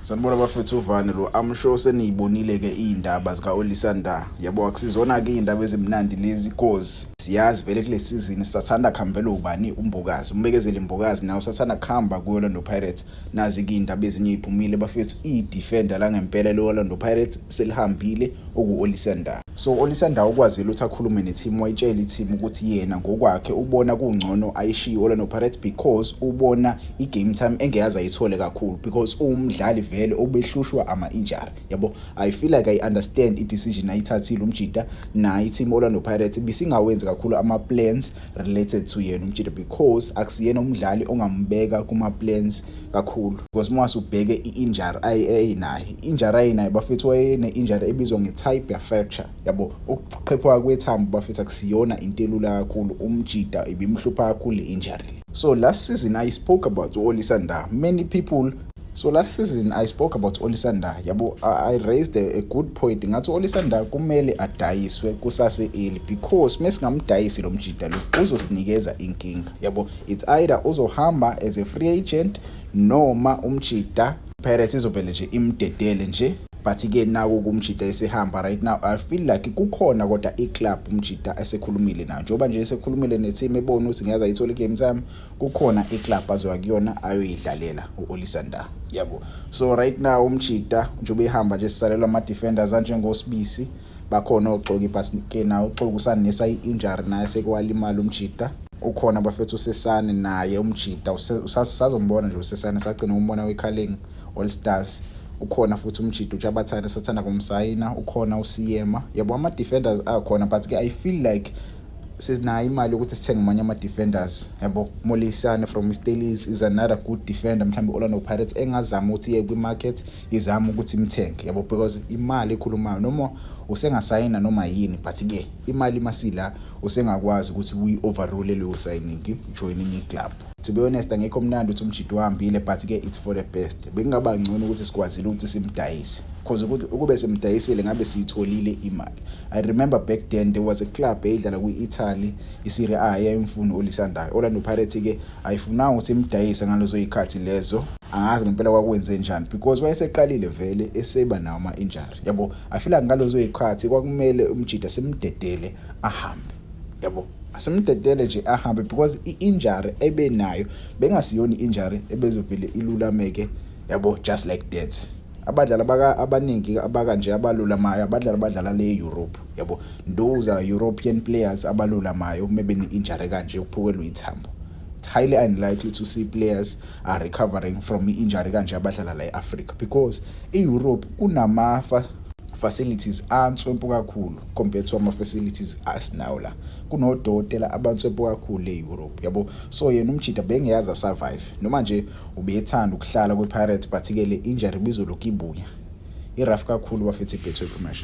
Sanibona bafethu uvane lo. I'm sure seniyibonile ke indaba zika Olisanda. Yabo akusizona ke indaba ezimnandi lezi cause siyazi vele kule season sathanda khambela ubani umbokazi. Umbekezeli imbokazi nawo sathanda khamba ku Orlando Pirates. Nazi ke indaba ezinye iphumile bafethu i-defender la ngempela lo Orlando Pirates selihambile oku Olisanda. So Olisanda ukwazile ukuthi akhulume neteam wayitshela iteam ukuthi yena ngokwakhe ubona kungcono ayishiye Orlando Pirates because ubona i-game time engeyazi ayithole kakhulu because umdlali vele obehlushwa ama-injury. Yabo I feel like I understand i-decision ayithathile umjida na i-team Orlando Pirates bisingawenzi kakhulu ama-plans related to yena umjida because akusiyena umdlali ongambeka kuma-plans kakhulu because mwase ubheke i-injury ayinayo bafethu wayene-injury ebizwa nge-tibia fracture. Yabo ukuqhephwa kwethambo bafethu akusiyona into elula kakhulu umjida ibimhlupha kakhulu i-injury. So last season I spoke about Olisanda. Last season I spoke about Olisanda. Yabo I raised a good point. Ngathi Olisanda kumele adayiswe kusase early because mesingamdayisi lo mjida lo uzosinikeza inkinga. Yabo it's either uzohamba as a free agent noma umjida Pirates izovele nje imdedele nje. But ke nawo kumjida esehamba right now I feel like kukhona kodwa iclub umjida esekhulumile nayo njoba nje esekhulumile neteam ebona ukuthi ngiyaza ayithola game time kukhona iclub azoya kuyona ayoyidlalela uOlisanda. Yabo so right now umjida njoba ehamba nje sisalelwa ama defenders anjengosibisi bakhona oxoki basike nawo uxoki usani nesa injury naye sekwalimala umjida ukhona bafethu usesane naye umjida usazombona nje usesane sagcina umbona weCarling All Stars. Ukhona futhi umjida uJabathana sathanda kumsayina ukhona uSiyema. Yabo ama defenders akhona but ke I feel like sinayo imali ukuthi sithenge amanye ama defenders. Yabo Molisane from Steelers is another good defender mhlambe Orlando Pirates engazama ukuthi iye kwi-market izama ukuthi imthenge. Yabo because imali ekhulumayo noma usengasayina noma yini but ke imali masila usengakwazi ukuthi uyi-overrule leyo signing joining i-club. To be honest angekho mnandi ukuthi umjida uhambile but ke it's for the best. Bekungaba ngcono ukuthi sikwazile ukuthi simdayise because ukube simdayisile ngabe siyitholile imali. I remember back then there was a club edlala kwi-Italy iSerie A yayimfuna Olisanda. Orlando Pirates ke ayifuna ukuthi imdayise ngalezo ikhathi lezo. Angazi ngempela kwakwenze njani because wayeseqalile vele eseba nawo ama-injury. Yabo I feel like ngalezo ikhathi kwakumele umjida simdedele ahambe. Yabo asimdedele nje ahambe because i-injury ebenayo bengasiyona i-injury ebezovele ilulameke. Yabo just like that. Abadlali abaningi abakanje abalulamayo abadlala le Europe. Yabo those are European players abalulamayo maybe ne-injury kanje ukuphukelwa ithambo. It's highly unlikely to see players are recovering from injury kanje abadlala la eAfrica because eEurope kunama facilities answempu kakhulu compared to ama facilities asinawo la. Kunodokotela abantswempu kakhulu eEurope. Yabo so yena umjida bengeyaza survive noma nje ubethanda ukuhlala kwePirates but ke le injury bizolokhu ibuya. Iraf kakhulu bafethu iBetway Premiership.